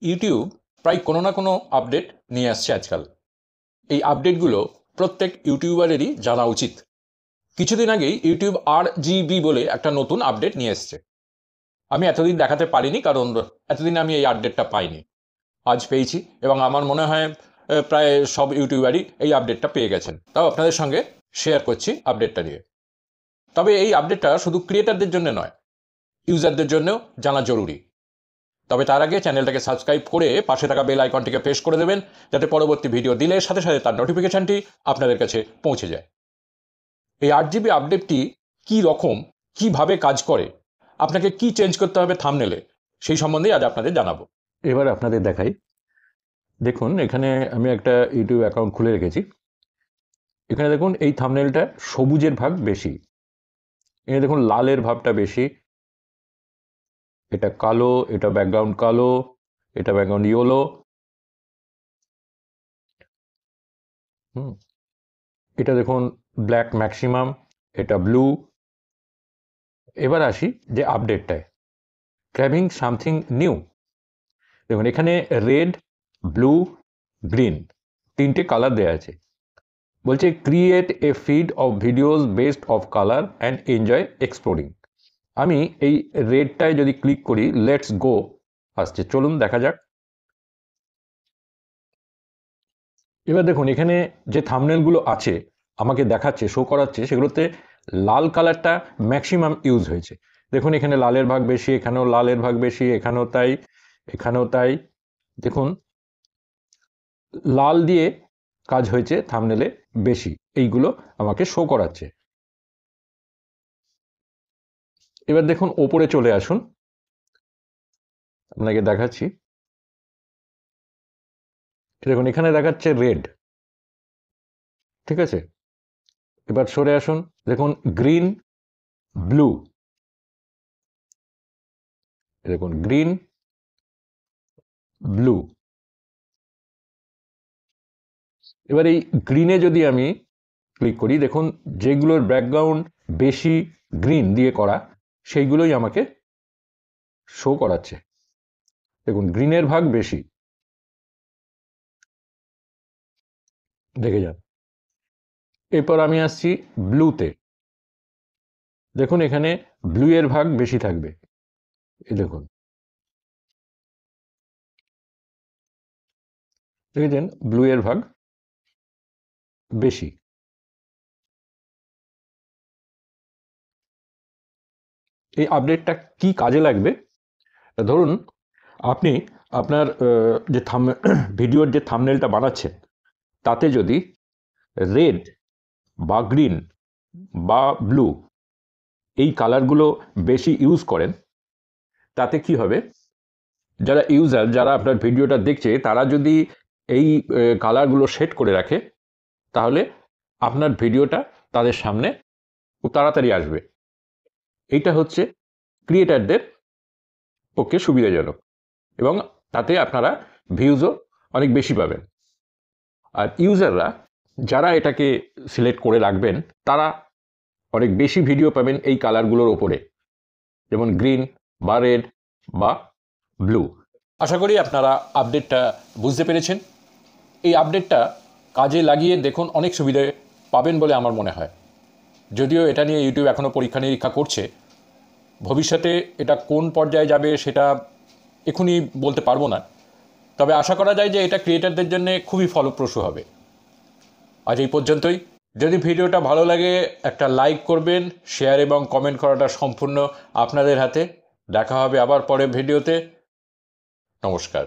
YouTube প্রায় কোনো না কোনো আপডেট নিয়ে আসছে আজকাল। এই আপডেটগুলো প্রত্যেক ইউটিউবারেরই জানা উচিত। কিছুদিন আগেই ইউটিউব RGB বলে একটা নতুন আপডেট নিয়ে এসছে। আমি এতদিন দেখাতে পারিনি, কারণ এতদিন আমি এই আপডেটটা পাইনি। আজ পেয়েছি এবং আমার মনে হয় প্রায় সব ইউটিউবারই এই আপডেটটা পেয়ে গেছেন। তাও আপনাদের সঙ্গে শেয়ার করছি আপডেটটা নিয়ে। তবে এই আপডেটটা শুধু ক্রিয়েটারদের জন্য নয়, ইউজারদের জন্যও জানা জরুরি। তবে তার আগে চ্যানেলটাকে সাবস্ক্রাইব করে পাশে থাকা বেল আইকনটিকে প্রেস করে দেবেন, যাতে পরবর্তী ভিডিও দিলে সাথে সাথে তার নোটিফিকেশনটি আপনাদের কাছে পৌঁছে যায়। এই 8GB আপডেটটি কী রকম, কীভাবে কাজ করে, আপনাকে কি চেঞ্জ করতে হবে থাম্বনেলে, সেই সম্বন্ধেই আজ আপনাদের জানাবো। এবার আপনাদের দেখাই। দেখুন, এখানে আমি একটা ইউটিউব অ্যাকাউন্ট খুলে রেখেছি। এখানে দেখুন এই থাম্বনেলটা সবুজের ভাগ বেশি, এখানে দেখুন লালের ভাবটা বেশি, এটা কালো, এটা ব্যাকগ্রাউন্ড কালো, এটা ব্যাকগ্রাউন্ড ইয়েলো। এটা দেখুন ব্ল্যাক ম্যাক্সিমাম, এটা ব্লু। এবার আসি যে আপডেটটায়, ক্র্যাভিং সামথিং নিউ। দেখুন এখানে রেড, ব্লু, গ্রিন তিনটে কালার দেওয়া আছে। বলছে create a feed of videos based of colour and enjoy exploring. আমি এই রেডটায় যদি ক্লিক করি, লেটস গো আসছে, চলুন দেখা যাক। এবার দেখুন এখানে যে থাম্বনেলগুলো আছে আমাকে দেখাচ্ছে, শো করাচ্ছে, সেগুলোতে লাল কালারটা ম্যাক্সিমাম ইউজ হয়েছে। দেখুন এখানে লালের ভাগ বেশি, এখানেও লালের ভাগ বেশি, এখানেও তাই, এখানেও তাই। দেখুন লাল দিয়ে কাজ হয়েছে থাম্বনেলে বেশি, এইগুলো আমাকে শো করাচ্ছে। এবার দেখুন ওপরে চলে আসুন, আপনাকে দেখাচ্ছি। দেখুন এখানে দেখাচ্ছে রেড, ঠিক আছে। এবার সরে আসুন, দেখুন গ্রিন, ব্লু, দেখুন গ্রিন, ব্লু। এবার এই গ্রিনে যদি আমি ক্লিক করি, দেখুন যেগুলোর ব্যাকগ্রাউন্ড বেশি গ্রিন দিয়ে করা, সেইগুলোই আমাকে শো করাচ্ছে। দেখুন গ্রিনের ভাগ বেশি, দেখে যান। এরপর আমি আসছি ব্লুতে। দেখুন এখানে ব্লু এর ভাগ বেশি থাকবে, এই দেখুন, দেখেছেন ব্লু এর ভাগ বেশি। এই আপডেটটা কি কাজে লাগবে? ধরুন আপনি আপনার যে ভিডিওর যে থাম্বনেলটা বানাচ্ছেন, তাতে যদি রেড বা গ্রিন বা ব্লু এই কালারগুলো বেশি ইউজ করেন, তাতে কি হবে, যারা ইউজার, যারা আপনার ভিডিওটা দেখছে, তারা যদি এই কালারগুলো সেট করে রাখে, তাহলে আপনার ভিডিওটা তাদের সামনে খুব তাড়াতাড়ি আসবে। এইটা হচ্ছে ক্রিয়েটারদের পক্ষে সুবিধাজনক, এবং তাতে আপনারা ভিউজও অনেক বেশি পাবেন। আর ইউজাররা যারা এটাকে সিলেক্ট করে রাখবেন, তারা অনেক বেশি ভিডিও পাবেন এই কালারগুলোর ওপরে, যেমন গ্রিন বা রেড বা ব্লু। আশা করি আপনারা আপডেটটা বুঝতে পেরেছেন। এই আপডেটটা কাজে লাগিয়ে দেখুন, অনেক সুবিধে পাবেন বলে আমার মনে হয়। যদিও এটা নিয়ে ইউটিউব এখনও পরীক্ষা নিরীক্ষা করছে, ভবিষ্যতে এটা কোন পর্যায়ে যাবে সেটা এখনই বলতে পারবো না। তবে আশা করা যায় যে এটা ক্রিয়েটারদের জন্য খুবই ফলপ্রসূ হবে। আজ এই পর্যন্তই। যদি ভিডিওটা ভালো লাগে একটা লাইক করবেন, শেয়ার এবং কমেন্ট করাটা সম্পূর্ণ আপনাদের হাতে। দেখা হবে আবার পরের ভিডিওতে। নমস্কার।